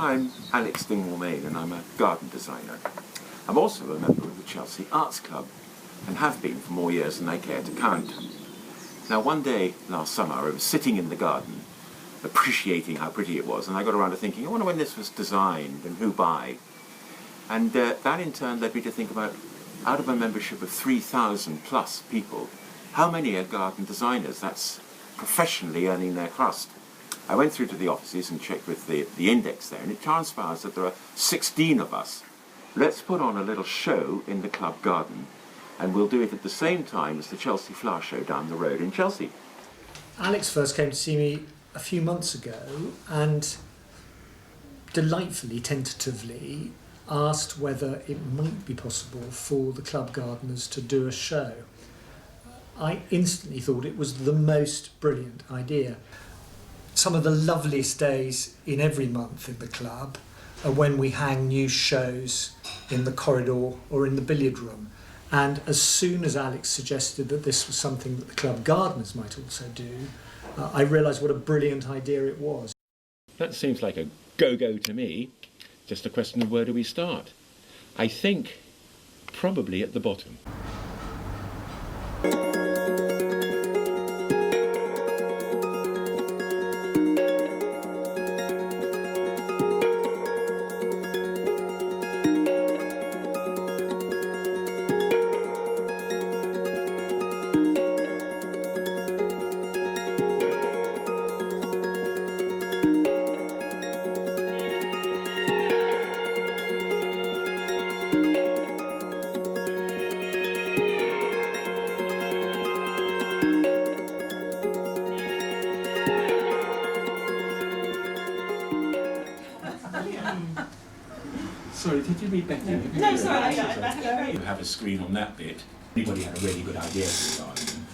I'm Alex Dingwall-Main and I'm a garden designer. I'm also a member of the Chelsea Arts Club and have been for more years than I care to count. Now one day last summer I was sitting in the garden appreciating how pretty it was, and I got around to thinking, I wonder when this was designed and who by. And that in turn led me to think about, out of a membership of 3,000 plus people, how many are garden designers? That's professionally earning their crust. I went through to the offices and checked with the index there, and it transpires that there are 16 of us. Let's put on a little show in the club garden, and we'll do it at the same time as the Chelsea Flower Show down the road in Chelsea. Alex first came to see me a few months ago and delightfully, tentatively asked whether it might be possible for the club gardeners to do a show. I instantly thought it was the most brilliant idea. Some of the loveliest days in every month in the club are when we hang new shows in the corridor or in the billiard room. And as soon as Alex suggested that this was something that the club gardeners might also do, I realised what a brilliant idea it was. That seems like a go-go to me. Just a question of where do we start? I think probably at the bottom. Sorry, did you read Becky? No, sorry, I got You have a screen on that bit. Anybody had a really good idea for the garden.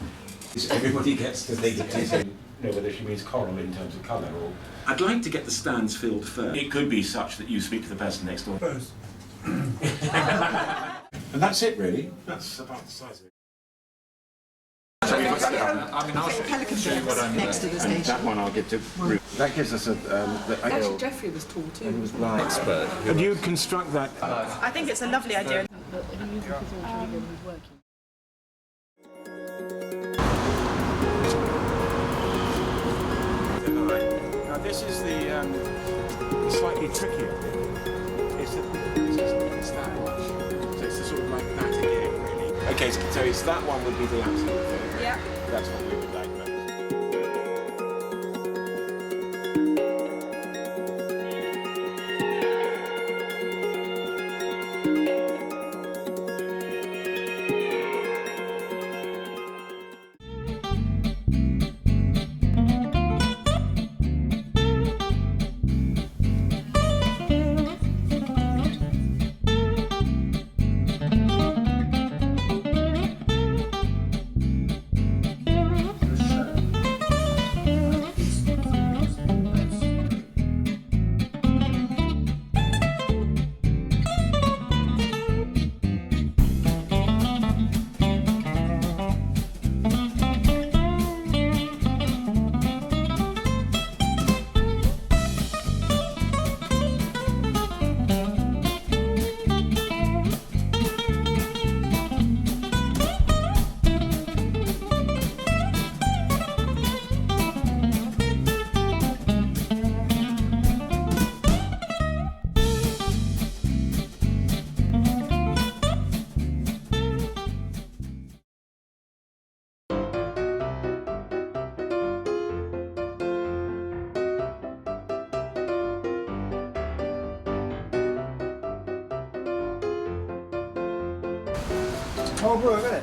Everybody gets to think it is. Know whether she means coral in terms of colour or... I'd like to get the stands filled first. It could be such that you speak to the person next door first. And that's it really. That's about the size of it. Pelican next to the station. That one I'll give to Ruth. That gives us a... Actually, Jeffrey was tall too. He was blind. Expert. And you'd construct that... I think it's a lovely idea. Now this is the slightly trickier bit. It's that much. So it's the sort of like that again, really. Okay, so it's that one would be the absolute thing. Yeah. That's what we would like most. Hard work, isn't it?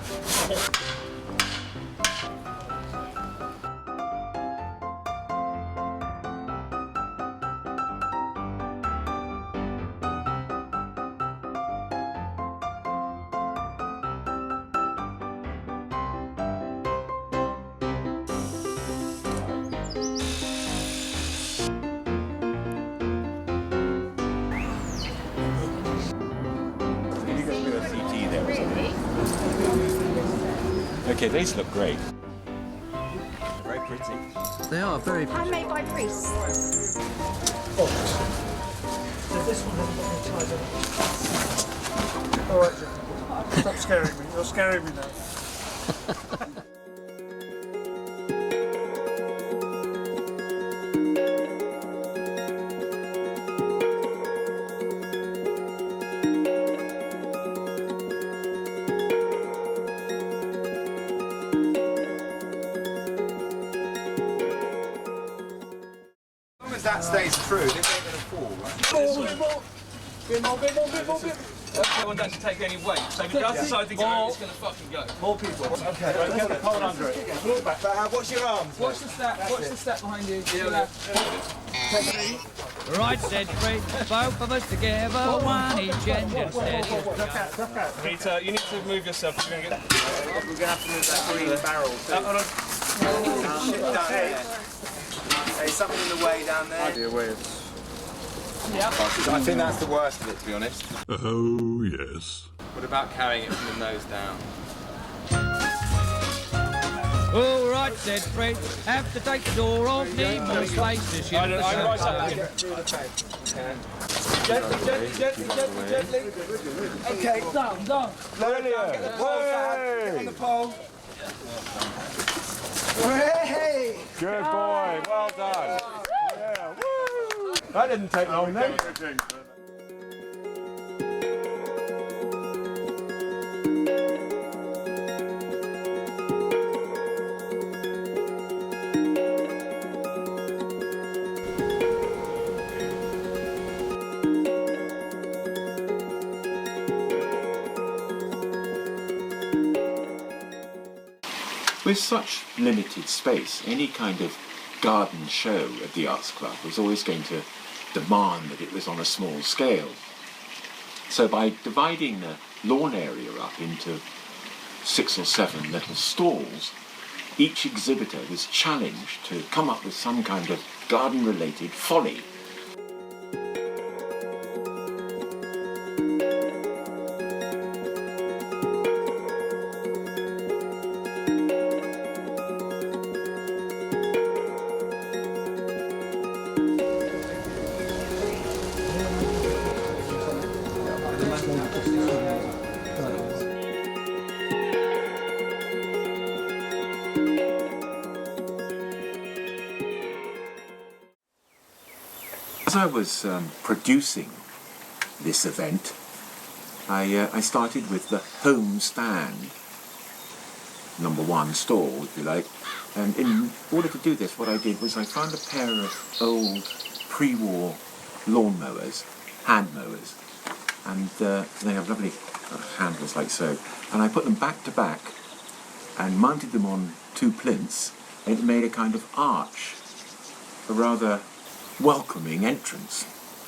Okay, these look great. Very pretty. They are very Handmade by priests. Oh. this one hasn't got any ties on it. All right, Jim. Stop scaring me. You're scaring me now. That stays true, this ain't gonna fall, right? I want that to take any weight. So if it does decide to go, it's going to fucking go. More people. Okay, right, get the pole under it. Watch your arms. Watch the step behind you. Right, steady, free. Both of us together, one each engine steady. You need to move yourself. You're going to get... We're gonna have to move that green barrel. Hey, something in the way down there. Yeah. I think that's the worst of it, to be honest. Oh, yes. What about carrying it from the nose down? All right, steady, free. Have to take the door off, need more space to shift the Gently. Okay. Down. Brilliant. Get on the pole. Hey! Good boy, well done. Yeah, woo! That didn't take long then. With such limited space, any kind of garden show at the Arts Club was always going to demand that it was on a small scale. So by dividing the lawn area up into 6 or 7 little stalls, each exhibitor was challenged to come up with some kind of garden-related folly. As I was producing this event, I started with the home stand, number 1 stall, if you like. And in order to do this, what I did was I found a pair of old pre-war lawnmowers, hand mowers, and they have lovely handles like so. And I put them back to back and mounted them on 2 plinths, and it made a kind of arch, a rather welcoming entrance.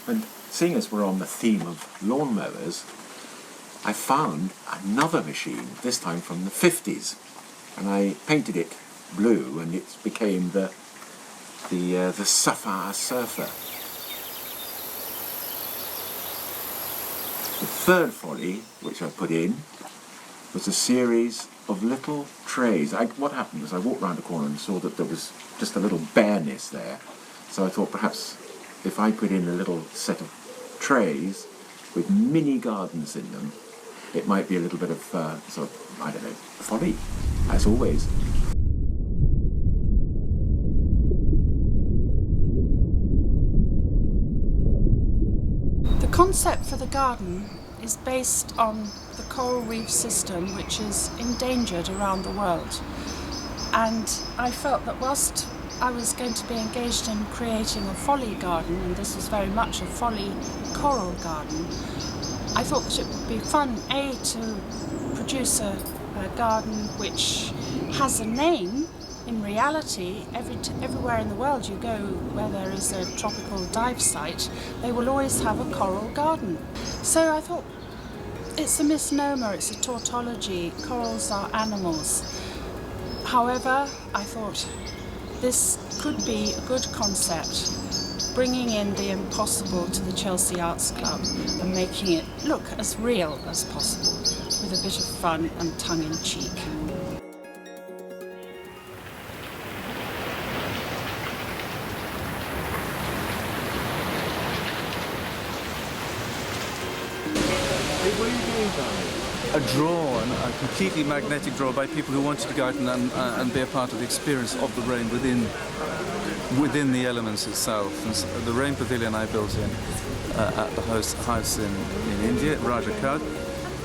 And seeing as we're on the theme of lawnmowers, I found another machine, this time from the 50s, and I painted it blue, and it became the Sapphire Surfer. The third folly, which I put in, was a series of little trays. What happened was I walked round the corner and saw that there was just a little bareness there. So I thought perhaps if I put in a little set of trays with mini gardens in them, it might be a little bit of sort of, I don't know, folly, as always. The concept for the garden is based on the coral reef system, which is endangered around the world. And I felt that whilst I was going to be engaged in creating a folly garden, and this was very much a folly coral garden, I thought that it would be fun, to produce a garden which has a name. In reality, everywhere in the world you go where there is a tropical dive site, they will always have a coral garden. So I thought, it's a misnomer, it's a tautology, corals are animals. However, I thought this could be a good concept, bringing in the impossible to the Chelsea Arts Club and making it look as real as possible, with a bit of fun and tongue-in-cheek. a draw, a completely magnetic draw by people who wanted to go out and be a part of the experience of the rain within the elements itself. And so the rain pavilion I built at the house in India, at Rajkot,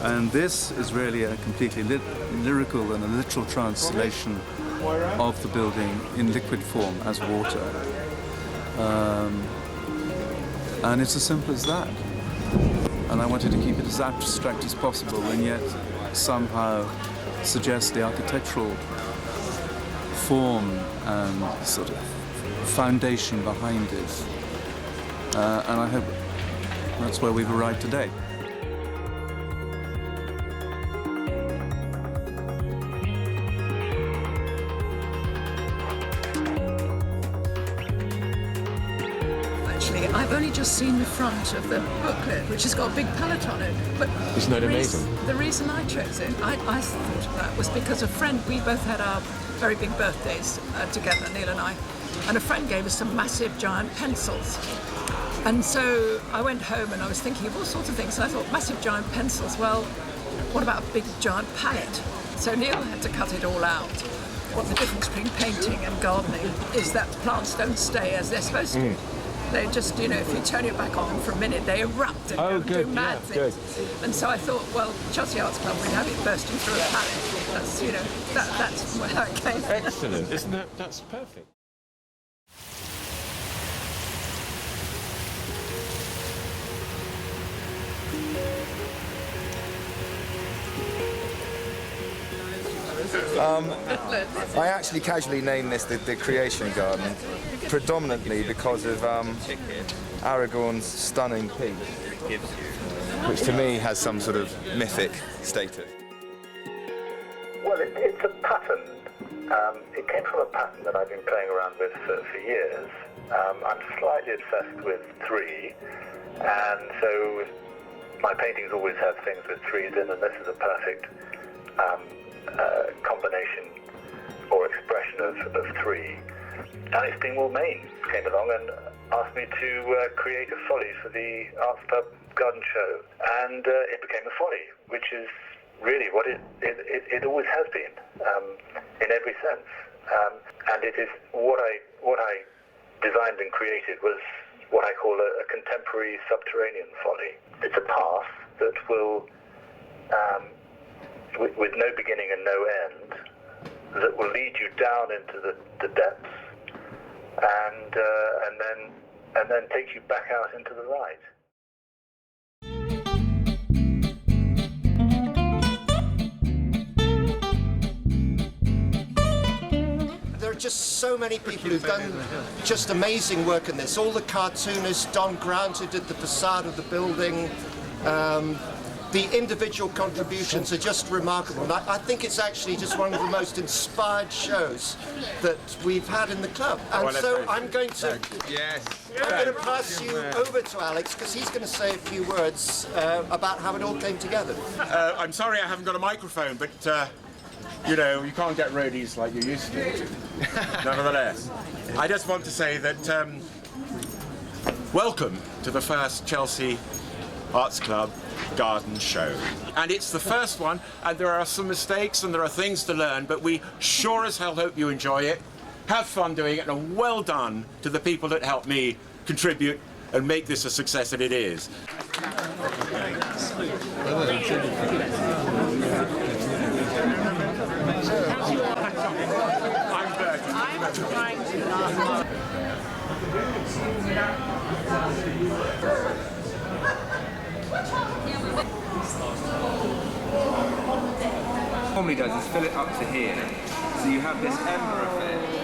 and this is really a completely lyrical and a literal translation of the building in liquid form as water. And it's as simple as that. And I wanted to keep it as abstract as possible and yet somehow suggest the architectural form and sort of foundation behind it. And I hope that's where we've arrived today. I've only just seen the front of the booklet, which has got a big palette on it. But isn't that amazing? The reason I chose it, I thought of that, was because a friend, we both had our very big birthdays together, Neil and I, and a friend gave us some massive giant pencils. And so I went home and I was thinking of all sorts of things. So I thought, massive giant pencils, well, what about a big giant palette? So Neil had to cut it all out. What the difference between painting and gardening is that plants don't stay as they're supposed to. They just, you know, if you turn your back on them for a minute, they erupt and do mad things. Good. And so I thought, well, Chelsea Arts Club, we'd have it bursting through a palette. That's, you know, that's where it came from. Excellent, isn't that? That's perfect. I actually casually named this the Creation Garden, predominantly because of Aragorn's stunning piece, which to me has some sort of mythic status. Well, it's a pattern. It came from a pattern that I've been playing around with for years. I'm slightly obsessed with 3, and so my paintings always have things with 3s in, and this is a perfect combination or expression of 3. And it's Dingwall-Main came along and asked me to create a folly for the Arts Club Garden Show, and it became a folly, which is really what it always has been, in every sense. And it is what I designed and created was what I call a contemporary subterranean folly. It's a path that will, with no beginning and no end, that will lead you down into the depths, and then take you back out into the light. There are just so many people who've done just amazing work in this. All the cartoonists, Don Grant who did the facade of the building, the individual contributions are just remarkable. And I think it's actually just one of the most inspired shows that we've had in the club. And so I'm going to pass you over to Alex, because he's going to say a few words about how it all came together. I'm sorry I haven't got a microphone, but you know, you can't get roadies like you used to. Nevertheless, I just want to say that welcome to the first Chelsea Arts Club Garden Show. And it's the first one, and there are some mistakes and there are things to learn, but we sure as hell hope you enjoy it, have fun doing it, and well done to the people that helped me contribute and make this a success that it is. I'm trying to not. Normally does is fill it up to here, so you have this ember effect.